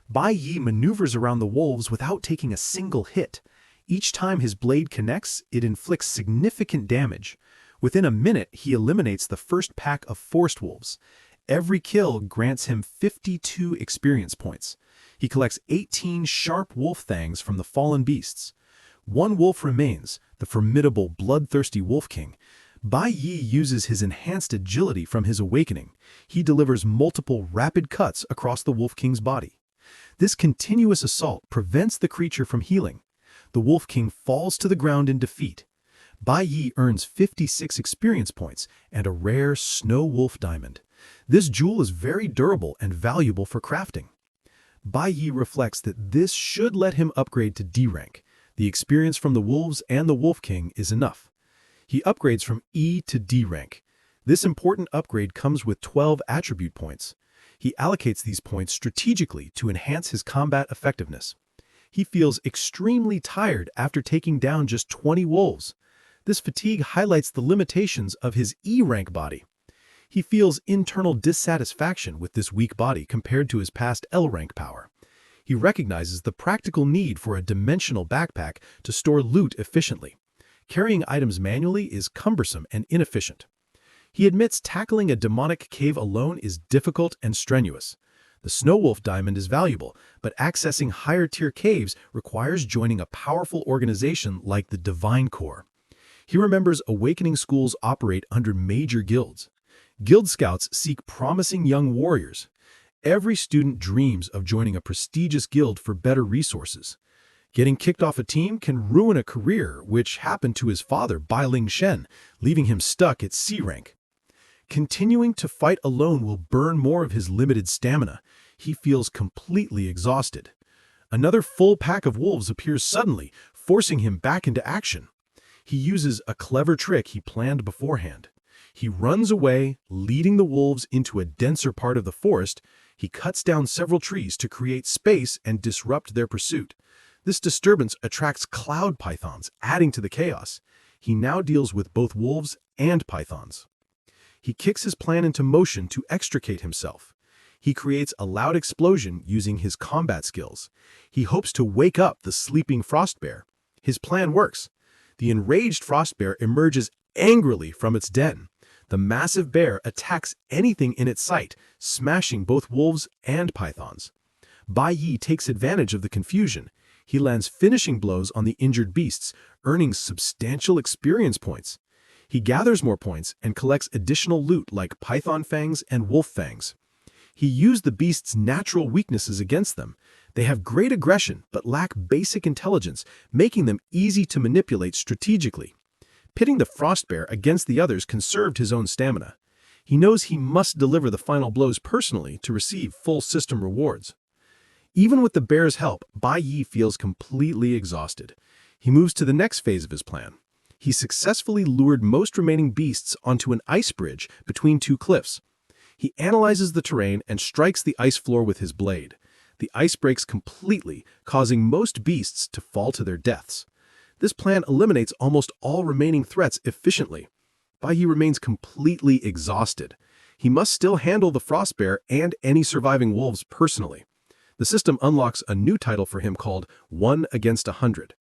Bai Yi maneuvers around the wolves without taking a single hit. Each time his blade connects, it inflicts significant damage. Within a minute, he eliminates the first pack of forest wolves. Every kill grants him 52 experience points. He collects 18 sharp wolf fangs from the fallen beasts. One wolf remains, the formidable, bloodthirsty Wolf King. Bai Yi uses his enhanced agility from his awakening. He delivers multiple rapid cuts across the Wolf King's body. This continuous assault prevents the creature from healing. The Wolf King falls to the ground in defeat. Bai Yi earns 56 experience points and a rare snow wolf diamond. This jewel is very durable and valuable for crafting. Bai Yi reflects that this should let him upgrade to D rank. The experience from the wolves and the Wolf King is enough. He upgrades from E to D rank. This important upgrade comes with 12 attribute points. He allocates these points strategically to enhance his combat effectiveness. He feels extremely tired after taking down just 20 wolves. This fatigue highlights the limitations of his E rank body. He feels internal dissatisfaction with this weak body compared to his past L rank power. He recognizes the practical need for a dimensional backpack to store loot efficiently. Carrying items manually is cumbersome and inefficient. He admits tackling a demonic cave alone is difficult and strenuous. The Snow Wolf Diamond is valuable, but accessing higher-tier caves requires joining a powerful organization like the Divine Corps. He remembers awakening schools operate under major guilds. Guild scouts seek promising young warriors. Every student dreams of joining a prestigious guild for better resources. Getting kicked off a team can ruin a career, which happened to his father, Bai Ling Shen, leaving him stuck at C rank. Continuing to fight alone will burn more of his limited stamina. He feels completely exhausted. Another full pack of wolves appears suddenly, forcing him back into action. He uses a clever trick he planned beforehand. He runs away, leading the wolves into a denser part of the forest. He cuts down several trees to create space and disrupt their pursuit. This disturbance attracts cloud pythons, adding to the chaos. He now deals with both wolves and pythons. He kicks his plan into motion to extricate himself. He creates a loud explosion using his combat skills. He hopes to wake up the sleeping frost bear. His plan works. The enraged frost bear emerges angrily from its den. The massive bear attacks anything in its sight, smashing both wolves and pythons. Bai Yi takes advantage of the confusion. He lands finishing blows on the injured beasts, earning substantial experience points. He gathers more points and collects additional loot like python fangs and wolf fangs. He used the beasts' natural weaknesses against them. They have great aggression but lack basic intelligence, making them easy to manipulate strategically. Pitting the frost bear against the others conserved his own stamina. He knows he must deliver the final blows personally to receive full system rewards. Even with the bear's help, Bai Yi feels completely exhausted. He moves to the next phase of his plan. He successfully lured most remaining beasts onto an ice bridge between two cliffs. He analyzes the terrain and strikes the ice floor with his blade. The ice breaks completely, causing most beasts to fall to their deaths. This plan eliminates almost all remaining threats efficiently. Bai Yi remains completely exhausted. He must still handle the frost bear and any surviving wolves personally. The system unlocks a new title for him called 1 against 100.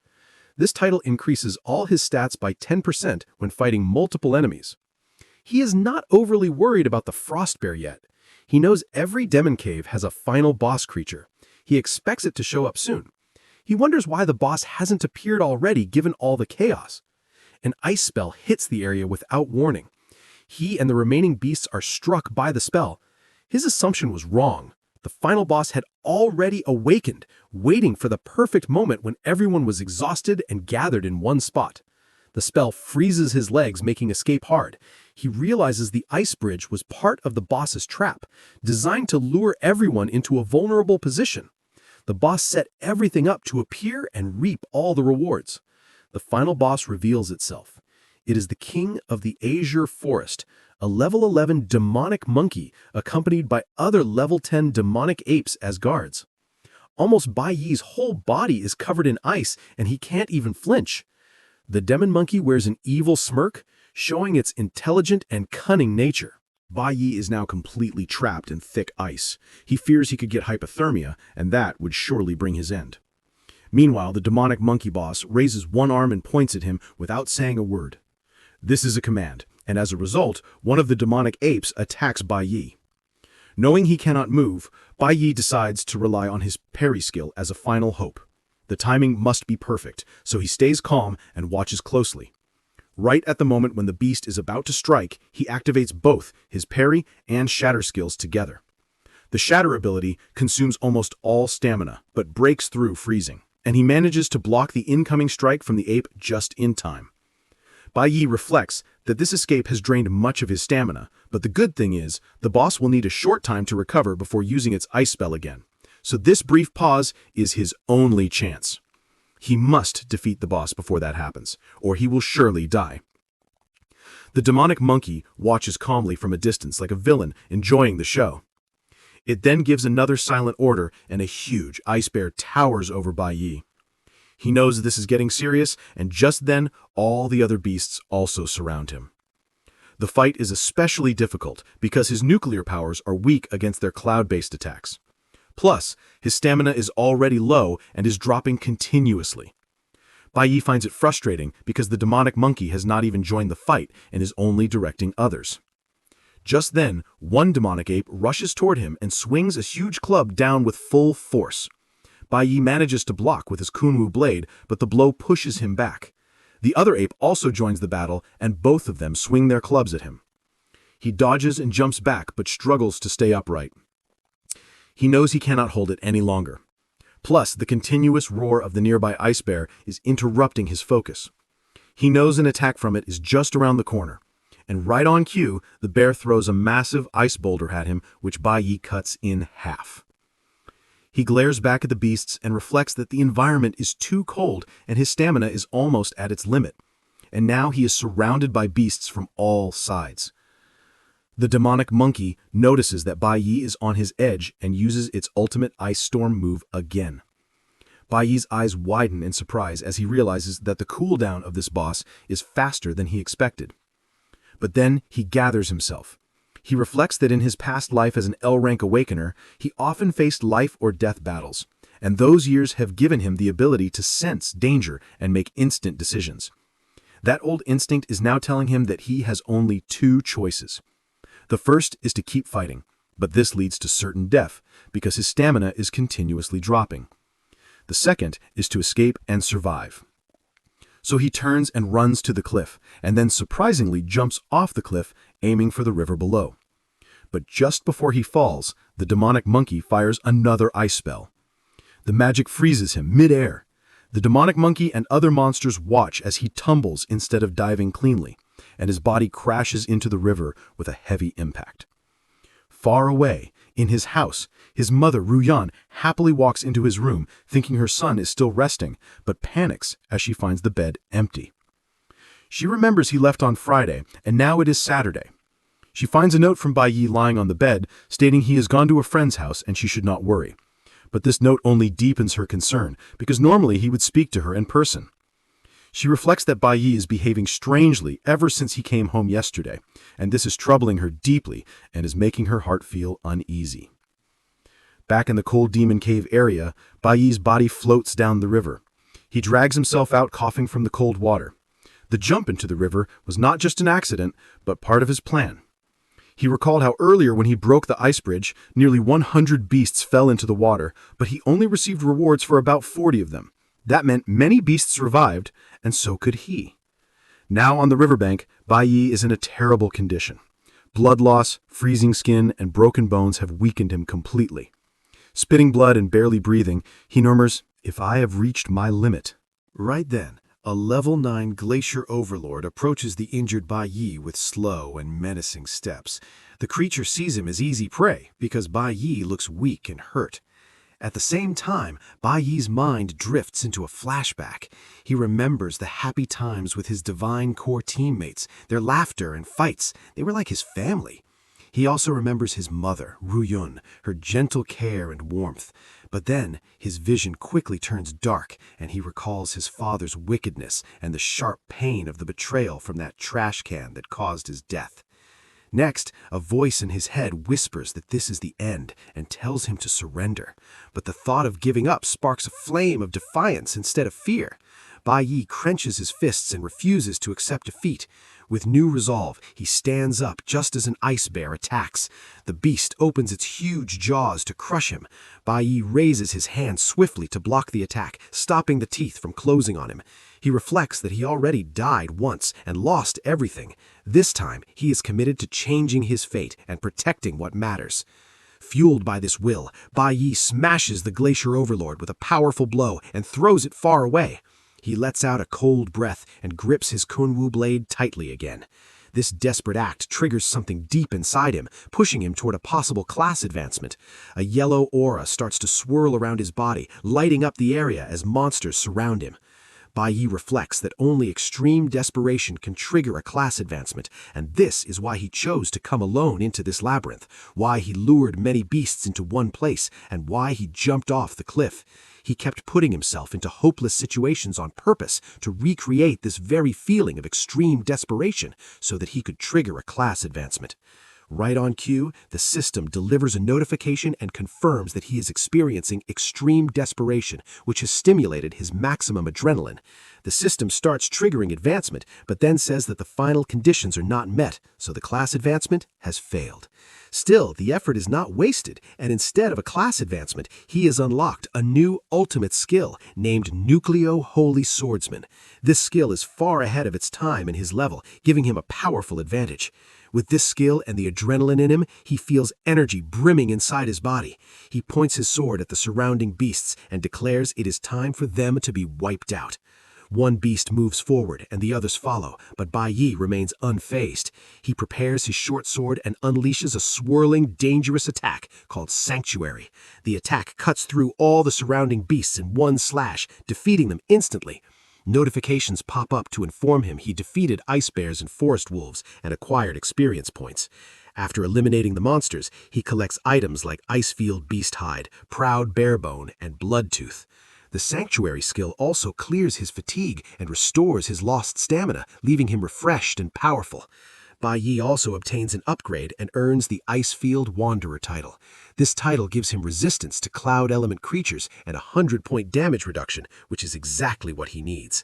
This title increases all his stats by 10% when fighting multiple enemies. He is not overly worried about the frost bear yet. He knows every demon cave has a final boss creature. He expects it to show up soon. He wonders why the boss hasn't appeared already given all the chaos. An ice spell hits the area without warning. He and the remaining beasts are struck by the spell. His assumption was wrong. The final boss had already awakened, waiting for the perfect moment when everyone was exhausted and gathered in one spot. The spell freezes his legs, making escape hard. He realizes the ice bridge was part of the boss's trap, designed to lure everyone into a vulnerable position. The boss set everything up to appear and reap all the rewards. The final boss reveals itself. It is the king of the Azure Forest, a level 11 demonic monkey accompanied by other level 10 demonic apes as guards. Almost Bai Yi's whole body is covered in ice and he can't even flinch. The demon monkey wears an evil smirk, showing its intelligent and cunning nature. Bai Yi is now completely trapped in thick ice. He fears he could get hypothermia, and that would surely bring his end. Meanwhile, the demonic monkey boss raises one arm and points at him without saying a word. This is a command, and as a result, one of the demonic apes attacks Bai Yi. Knowing he cannot move, Bai Yi decides to rely on his parry skill as a final hope. The timing must be perfect, so he stays calm and watches closely. Right at the moment when the beast is about to strike, he activates both his parry and shatter skills together. The shatter ability consumes almost all stamina, but breaks through freezing, and he manages to block the incoming strike from the ape just in time. Bai Yi reflects that this escape has drained much of his stamina, but the good thing is, the boss will need a short time to recover before using its ice spell again. So this brief pause is his only chance. He must defeat the boss before that happens, or he will surely die. The demonic monkey watches calmly from a distance like a villain enjoying the show. It then gives another silent order, and a huge ice bear towers over Bai Yi. He knows this is getting serious, and just then, all the other beasts also surround him. The fight is especially difficult because his nuclear powers are weak against their cloud-based attacks. Plus, his stamina is already low and is dropping continuously. Bai Yi finds it frustrating because the demonic monkey has not even joined the fight and is only directing others. Just then, one demonic ape rushes toward him and swings a huge club down with full force. Bai Yi manages to block with his Kunwu blade, but the blow pushes him back. The other ape also joins the battle, and both of them swing their clubs at him. He dodges and jumps back, but struggles to stay upright. He knows he cannot hold it any longer. Plus, the continuous roar of the nearby ice bear is interrupting his focus. He knows an attack from it is just around the corner. And right on cue, the bear throws a massive ice boulder at him, which Bai Yi cuts in half. He glares back at the beasts and reflects that the environment is too cold and his stamina is almost at its limit. And now he is surrounded by beasts from all sides. The demonic monkey notices that Bai Yi is on his edge and uses its ultimate ice storm move again. Bai Yi's eyes widen in surprise as he realizes that the cooldown of this boss is faster than he expected. But then he gathers himself. He reflects that in his past life as an L-rank awakener, he often faced life or death battles, and those years have given him the ability to sense danger and make instant decisions. That old instinct is now telling him that he has only two choices. The first is to keep fighting, but this leads to certain death because his stamina is continuously dropping. The second is to escape and survive. So he turns and runs to the cliff, and then surprisingly jumps off the cliff, aiming for the river below. But just before he falls, the demonic monkey fires another ice spell. The magic freezes him mid-air. The demonic monkey and other monsters watch as he tumbles instead of diving cleanly, and his body crashes into the river with a heavy impact. Far away, in his house, his mother, Ruyan, happily walks into his room, thinking her son is still resting, but panics as she finds the bed empty. She remembers he left on Friday, and now it is Saturday. She finds a note from Bai Yi lying on the bed, stating he has gone to a friend's house and she should not worry. But this note only deepens her concern, because normally he would speak to her in person. She reflects that Bai Yi is behaving strangely ever since he came home yesterday, and this is troubling her deeply and is making her heart feel uneasy. Back in the cold demon cave area, Bai Yi's body floats down the river. He drags himself out coughing from the cold water. The jump into the river was not just an accident, but part of his plan. He recalled how earlier when he broke the ice bridge, nearly 100 beasts fell into the water, but he only received rewards for about 40 of them. That meant many beasts survived, and so could he. Now on the riverbank, Bai Yi is in a terrible condition. Blood loss, freezing skin, and broken bones have weakened him completely. Spitting blood and barely breathing, he murmurs, "If I have reached my limit." Right then, a level 9 glacier overlord approaches the injured Bai Yi with slow and menacing steps. The creature sees him as easy prey because Bai Yi looks weak and hurt. At the same time, Bai Yi's mind drifts into a flashback. He remembers the happy times with his divine core teammates, their laughter and fights. They were like his family. He also remembers his mother, Ruyun, her gentle care and warmth. But then, his vision quickly turns dark, and he recalls his father's wickedness and the sharp pain of the betrayal from that trash can that caused his death. Next, a voice in his head whispers that this is the end and tells him to surrender. But the thought of giving up sparks a flame of defiance instead of fear. Bai Yi clenches his fists and refuses to accept defeat. With new resolve, he stands up just as an ice bear attacks. The beast opens its huge jaws to crush him. Bai Yi raises his hand swiftly to block the attack, stopping the teeth from closing on him. He reflects that he already died once and lost everything. This time, he is committed to changing his fate and protecting what matters. Fueled by this will, Bai Yi smashes the Glacier Overlord with a powerful blow and throws it far away. He lets out a cold breath and grips his Kunwu blade tightly again. This desperate act triggers something deep inside him, pushing him toward a possible class advancement. A yellow aura starts to swirl around his body, lighting up the area as monsters surround him. Bai Yi reflects that only extreme desperation can trigger a class advancement, and this is why he chose to come alone into this labyrinth, why he lured many beasts into one place, and why he jumped off the cliff. He kept putting himself into hopeless situations on purpose to recreate this very feeling of extreme desperation so that he could trigger a class advancement. Right on cue, the system delivers a notification and confirms that he is experiencing extreme desperation, which has stimulated his maximum adrenaline. The system starts triggering advancement, but then says that the final conditions are not met, so the class advancement has failed. Still, the effort is not wasted, and instead of a class advancement, he has unlocked a new ultimate skill named Nucleo Holy Swordsman. This skill is far ahead of its time and his level, giving him a powerful advantage. With this skill and the adrenaline in him, he feels energy brimming inside his body. He points his sword at the surrounding beasts and declares it is time for them to be wiped out. One beast moves forward and the others follow, but Bai Yi remains unfazed. He prepares his short sword and unleashes a swirling, dangerous attack called Sanctuary. The attack cuts through all the surrounding beasts in one slash, defeating them instantly. Notifications pop up to inform him he defeated ice bears and forest wolves and acquired experience points. After eliminating the monsters, he collects items like Icefield Beast Hide, Proud Barebone, and Bloodtooth. The Sanctuary skill also clears his fatigue and restores his lost stamina, leaving him refreshed and powerful. Bai Yi also obtains an upgrade and earns the Icefield Wanderer title. This title gives him resistance to cloud element creatures and a 100-point damage reduction, which is exactly what he needs.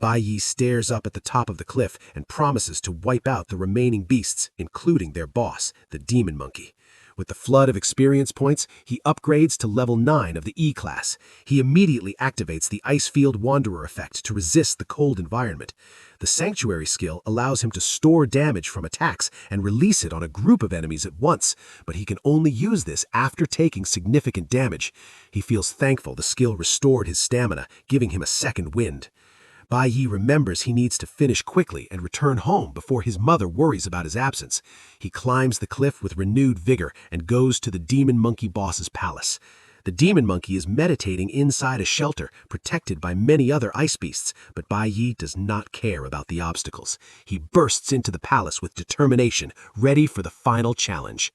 Bai Yi stares up at the top of the cliff and promises to wipe out the remaining beasts, including their boss, the Demon Monkey. With the flood of experience points, he upgrades to level 9 of the E-class. He immediately activates the Icefield Wanderer effect to resist the cold environment. The Sanctuary skill allows him to store damage from attacks and release it on a group of enemies at once, but he can only use this after taking significant damage. He feels thankful the skill restored his stamina, giving him a second wind. Bai Yi remembers he needs to finish quickly and return home before his mother worries about his absence. He climbs the cliff with renewed vigor and goes to the Demon Monkey boss's palace. The Demon Monkey is meditating inside a shelter, protected by many other ice beasts, but Bai Yi does not care about the obstacles. He bursts into the palace with determination, ready for the final challenge.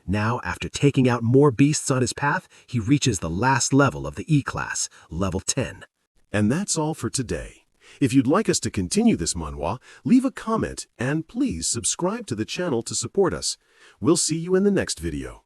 Now, after taking out more beasts on his path, he reaches the last level of the E-class, level 10. And that's all for today. If you'd like us to continue this manhwa, leave a comment and please subscribe to the channel to support us. We'll see you in the next video.